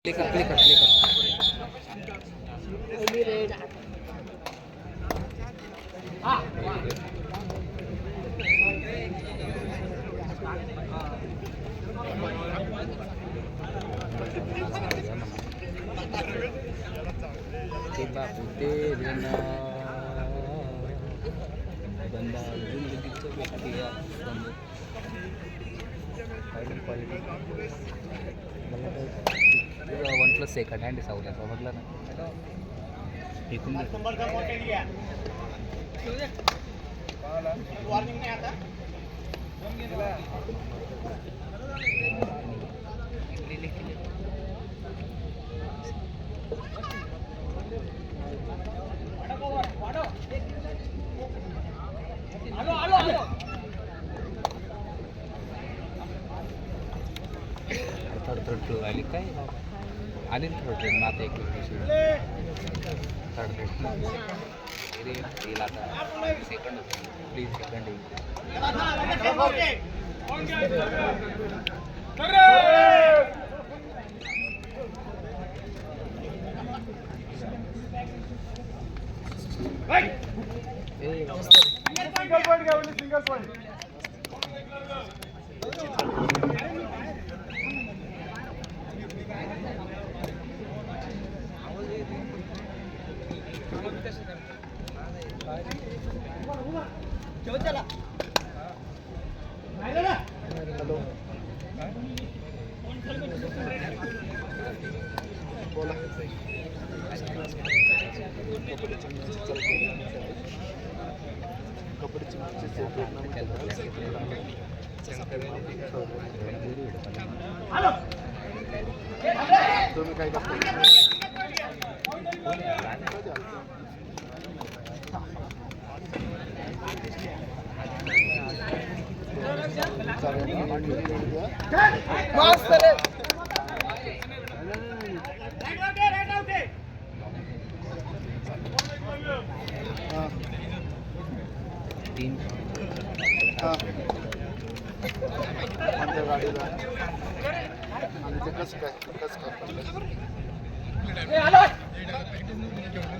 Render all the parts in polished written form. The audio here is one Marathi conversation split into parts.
प्ले कर प्ले कर प्ले कर बापू तेरे नाम बंदा जिंदगीचं व्यक्ती क्वालिटी मला 1+ सेकंड हँड सावल्याचा म्हटलं ना एकूण वॉर्निंग नाही आता थर्ड आली काय आली थर्ड ट्रेन आता एक थर्ड ट्रेन येईल आता सेकंड प्लीज सेकंड येईल सिंगल पॉइंट चला बोला तुम्ही काय करता तीन कोणत्या गाडीला आणि ते कसं काय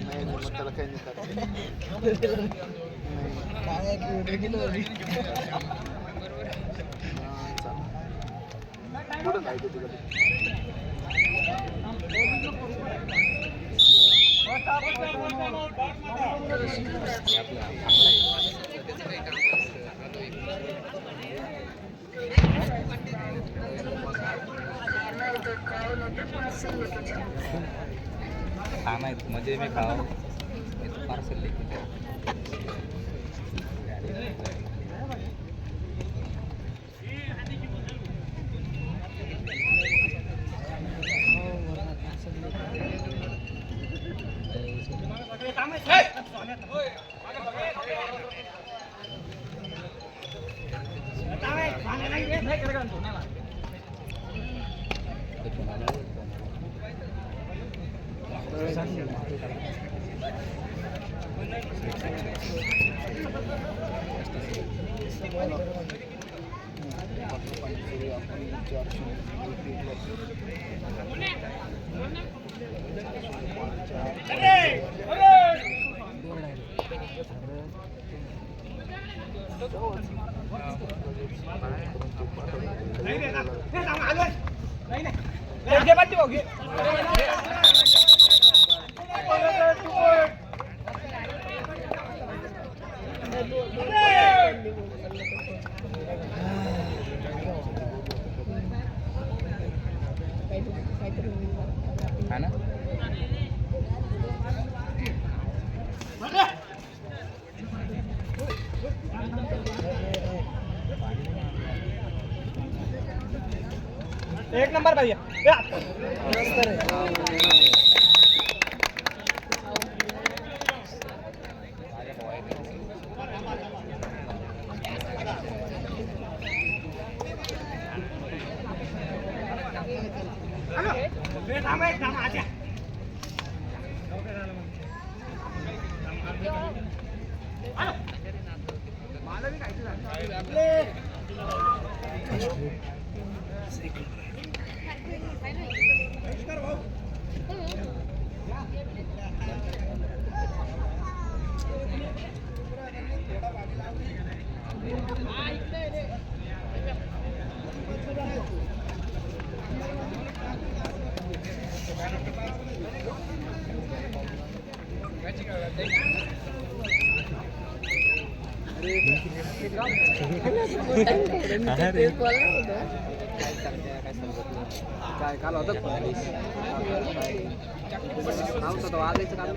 नाही मग त्याला काही नाही कुठं नाही तिकडे खाना मजे में खाओ ये तो पार्सल लेके ना एक नंबर भैया काय काल होतं वाजायचं काम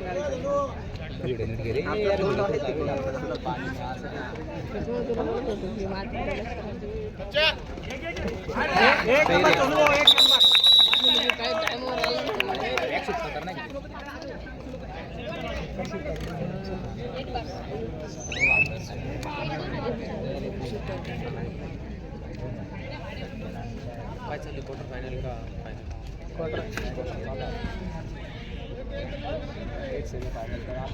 नाही काय चालू क्वार्टर फायनल का फायनल क्वार्टर एक सेमी फायनल का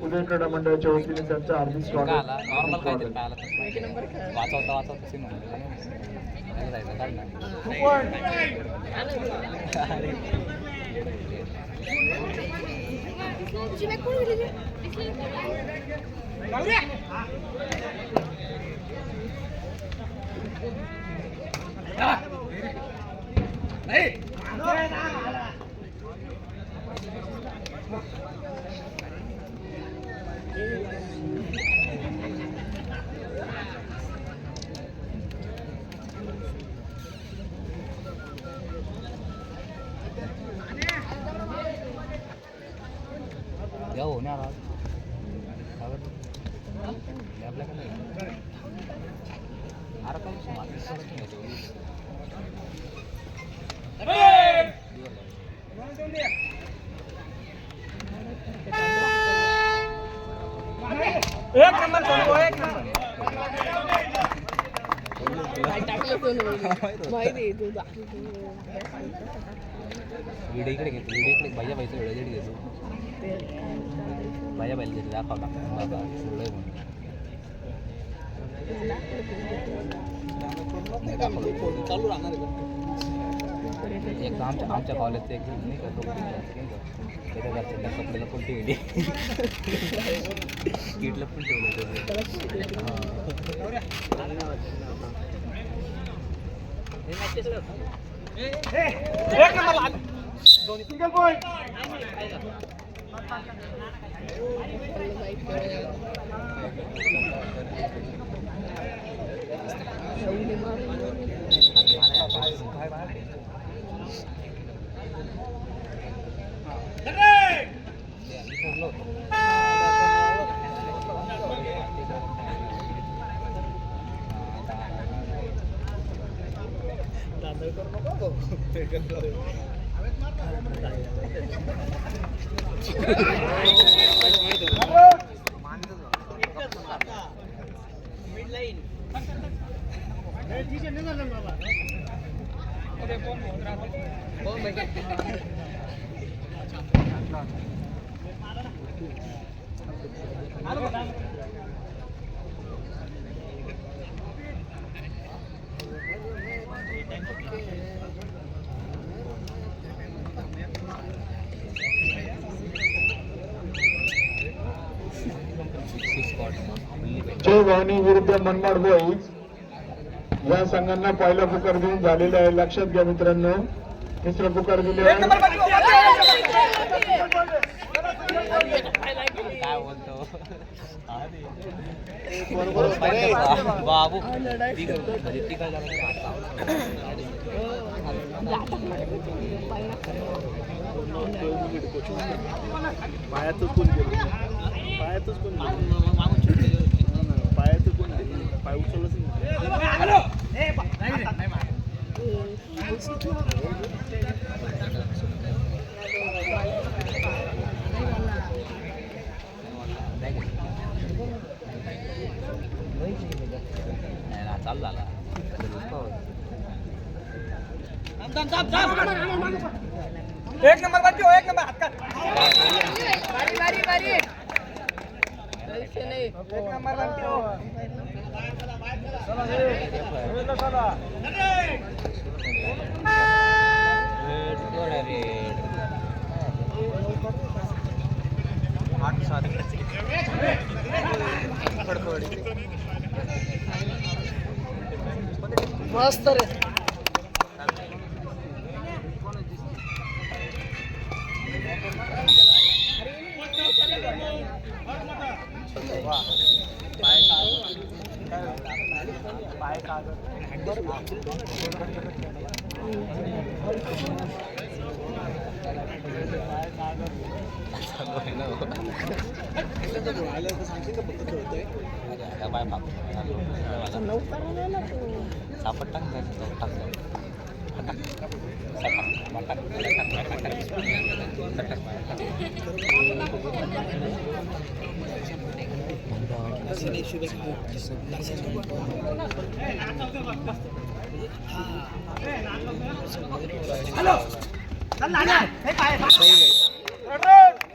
उदय क्रीडा मंडळाच्या वतीने त्यांचं हार्दिक स्वागत. नॉर्मल काहीतरी काय आला वाचवता सीन या होणार आपल्या का नाही अरे काय एक नंबर सोडतो एक नंबर व्हिडिओ इकडे घेतो व्हिडिओ इकडे भैया भाईचा व्हिडिओ इकडे घेतो भैया भाईला तरी दाखवला बाबा सोडलं म्हणून चालू राहणार एक आमच्या कॉलेजचं एक नाही का त्याच्या घरच्या कपड्याला पण ठेवली किटला पण ठेवलं एक नंबर सिंगल पॉइंट जय भवानी विरुद्ध मनमाड बॉईज या संघांना पहिला पुकार देऊन झालेला आहे. लक्षात घ्या मित्रांनो, तिसरा पुकार दिले काय बोलतो बाबू पायातच कोण गेलो पायातच कोण पायातच कोण पाय उचललंच चालू झाला एक नंबर बाकी हो, एक नंबर हात का बारी एक नंबर बाकी हो. मस्त रे.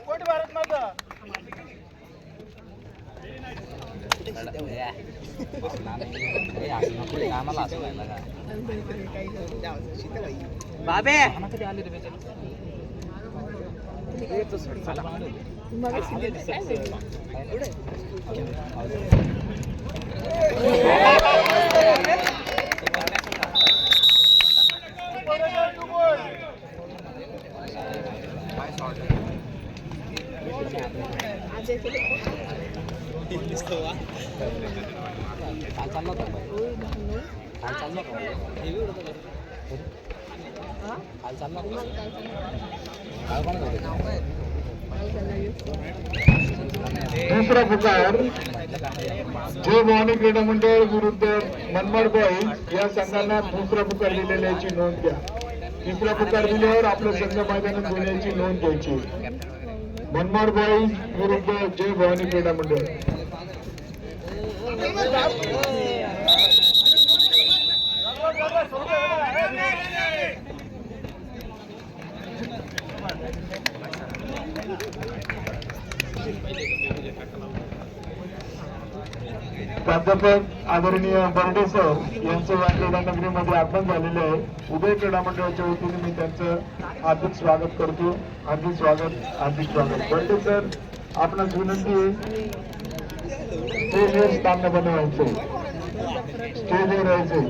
कोटी भारत माता बाबे दुसरा पुकार जय भवानी क्रीडा मंडळ विरुद्ध मनमाड बॉईज या संघांना दुसरा पुकार दिलेल्याची नोंद घ्या. तिसरा पुकार दिल्यावर आपलं संघ मैदानात घेण्याची नोंद घ्यायची. मनमाड बॉईज विरुद्ध जय भवानी क्रीडा मंडळ. प्राध्यापक आदरणीय बर्डे सर यांचं या क्रीडा नगरीमध्ये आगमन झालेले आहे. उदय क्रीडा मंडळाच्या वतीने मी त्यांचं हार्दिक स्वागत करतो. हार्दिक स्वागत. बर्डे सर, आपणास विनंती आहे स्टेजवर स्थान बनवायचं, स्टेजवर राहायचं.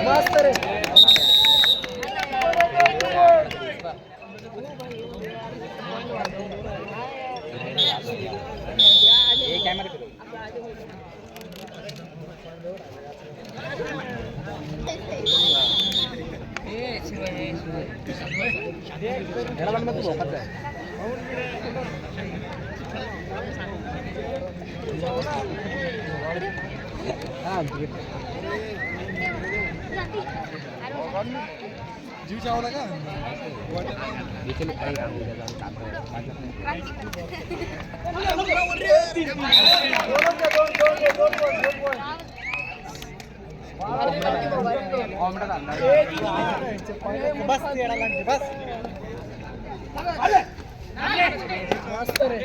मस्त रे. जीव चावला का इथे काही काम उद्या जाऊन काम बस येडा लागते बस मस्त रे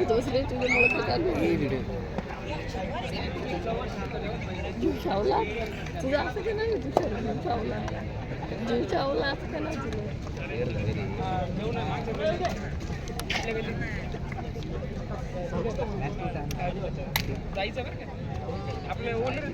दुसरे तुझे मुळे चालू जीव चावला तुझं असं का नाही जीव चावला असं का नाही जायचं आपले ओनर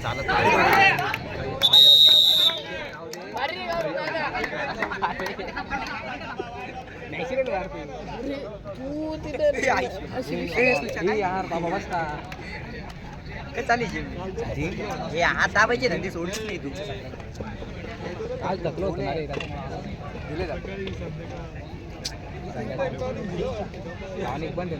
चालत तू तिथे यार बाबा बस का हे हात दाबायचे धंदे सोडूच नाही तू काल थकलो होतो ना रे दिले जात अनेक बंद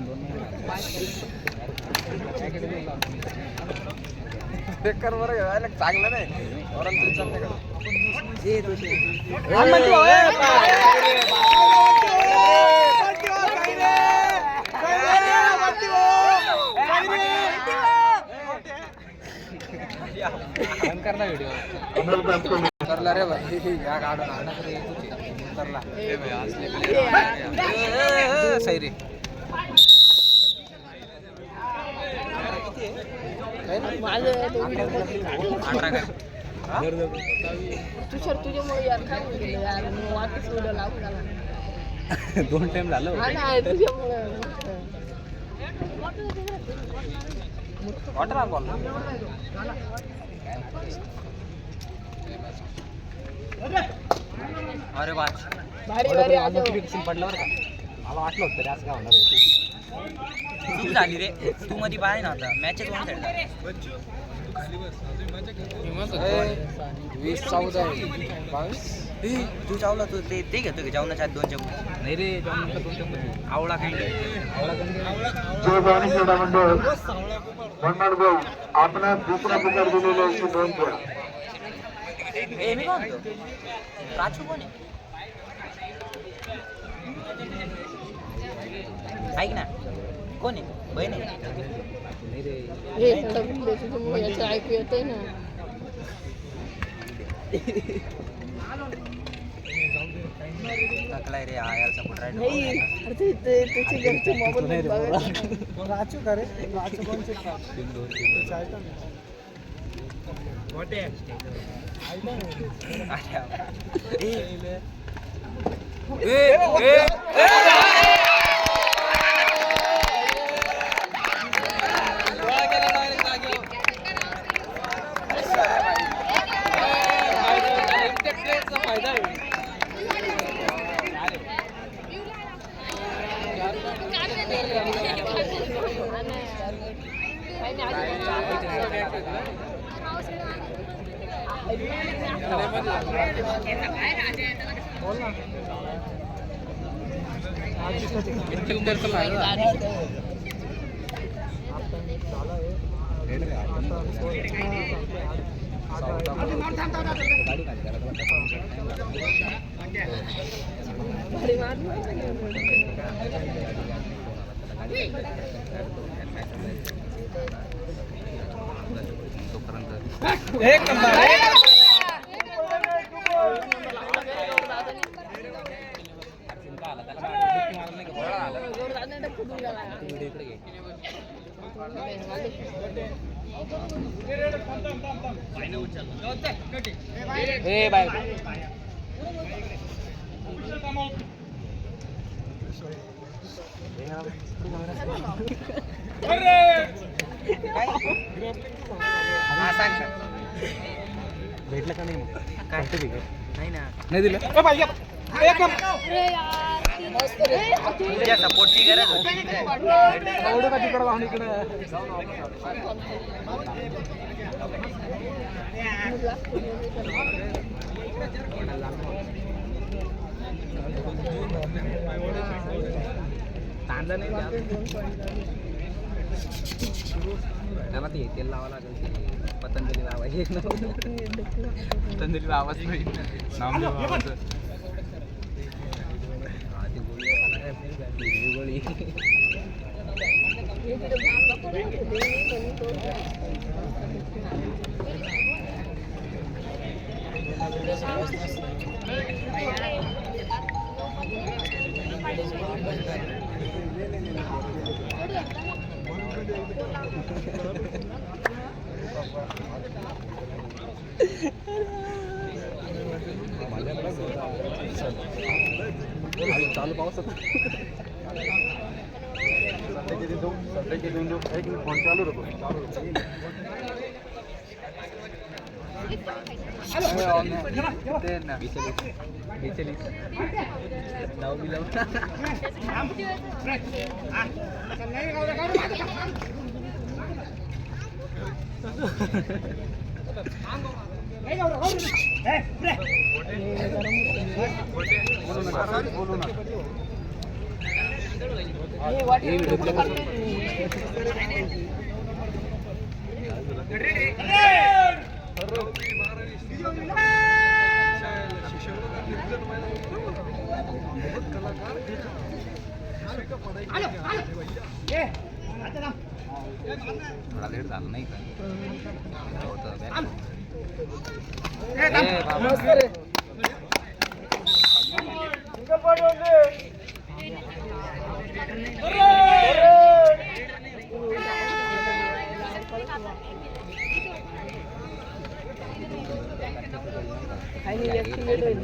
बेकार बरं चांगलं नाही करला व्हिडिओ करला रे भाई या काढून आणा रे करला ए भाई असले सही रे तुषार तुझ्यामुळे यार काय गेलं यार वाटच व्हिडिओ लागू झाला 2 टाइम झालं हा ना तुझ्यामुळे वॉटर ऑन बॉल अरे वा भारी भारी आलो नोटिफिकेशन पडलं बरं का मला वाटलं होतं रे असं काय होणार चूक झाली रे तू मध्ये पाहिजे ना आता मॅचेस वन साईड 20 14 22 तू चावला तू ते घेतो की जेवणाच्या 2 चमचे नाही रे जाऊन 2 चमचे आवळा काही आवळा शिवभवानी क्रीडा मंडळ भाऊ आपणास दुसरा पुकार दिलेला आहे नोंद घ्या. ए मी काय म्हणतो राजू कोण आहे ऐक ना कोण आहे बहीण आहे नाही रे हे सडक तुझ्यामुळे याचं ऐकू येतंय ना थकलाय रे आयाचा पुटरा नाही अरे ते त्याचे घरचे मोबाईल बघायचं राजू का रे राजू कोणचे एक नंबर ए बाय हा सांग भेटलं का नाही मग काय ठीक आहे नाही ना नाही दिलं एक नंबर मस्त रे. तुझ्या सपोर्टची गरज होती. एवढं का तिकडं वाहन इकडं तांदळा नाही त्याला ते तेल लावावं लागेल ते पतंजली लावायची पतंजली लावाच नाही नाम लावायचं. हा, ती गोळी गोळी हे तिथे भांग पकडून ठेवले, मी कोणी तो चालू पाऊस होता. फोन चालू रखो. थोडा लेट झाला नाही का मस्त रे आणि ऍक्टिव्हेट होईल.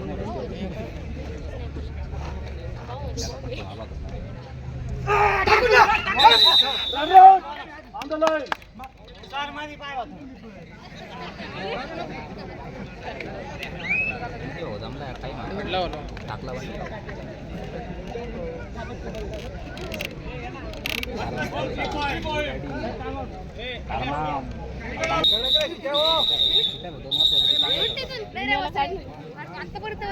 हो जमला काही टाकला आतापर्यंत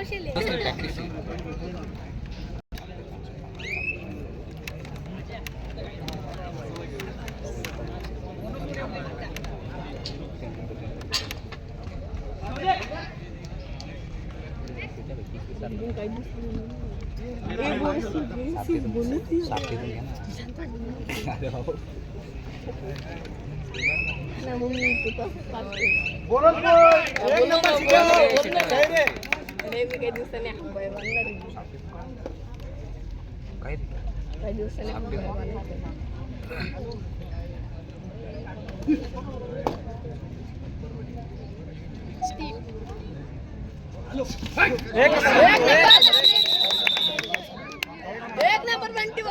काही दिवसांनी काही दिवसांनी एक नंबर 24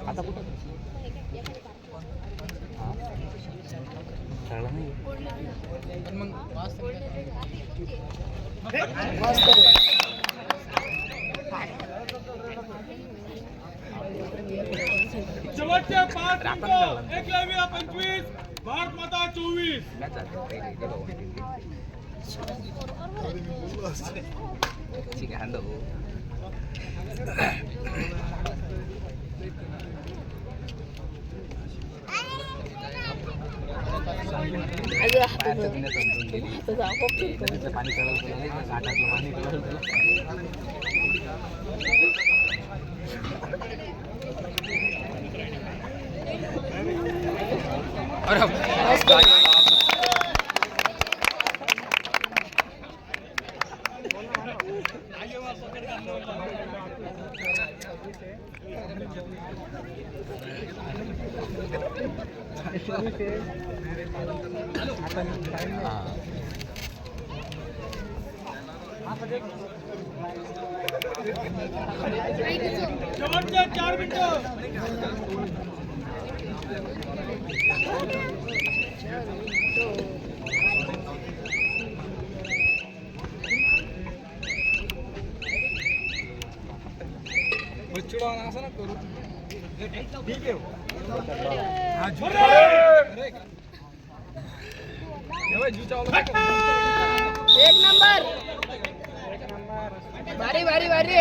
आता कुठं कळलं नाही मस्त रे शेवटचे 5 मिनिटं एकलव्य 25 भारत माता 24 मॅच झाली पहिले ठीक आहे हॅलो पाणी कळलं घाटातलं पाणी कळलं शेवटचे 4 मिनिटं. असं ना करू ठीक आहे एक नंबर भारी भारी भारी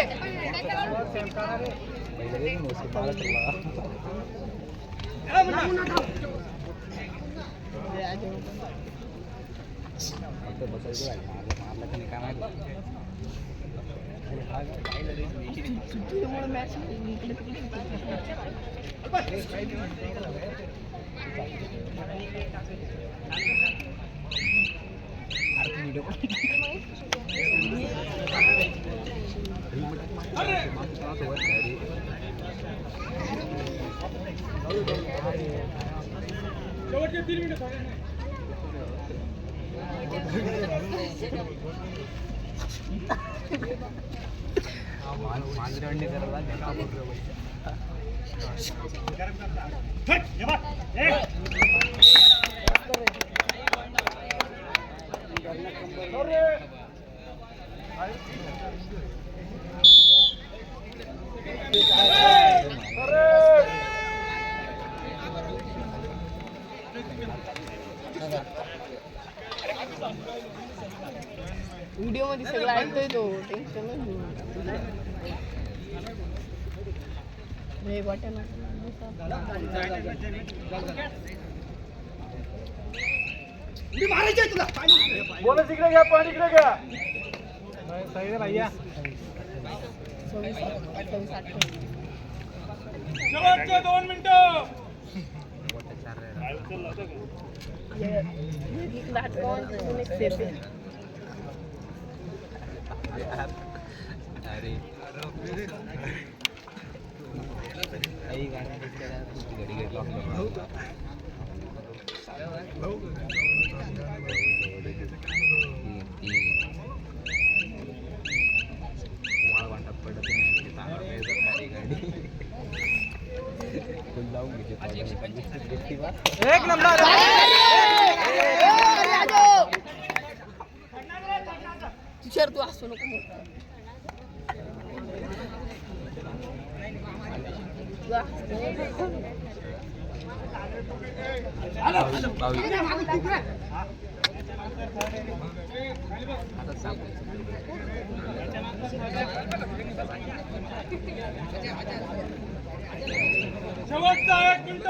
शेवटचे 3 मिनिटं झाले. मांजरेवाडी करायला व्हिडिओ मध्ये सगळं ऐकतोय तो टेन्शन नाही वाटत ना बोला तिकडे घ्या पाणी इकडे घ्या. शेवटचे 2 मिनिटं. अरे काही गाड्या घडी घडी वाटत पडत नाही चांगला गाडी फुल लावून घ्यायची 25 एक नंबर तुषार तू असू नको शेवटचा 1 मिनिट.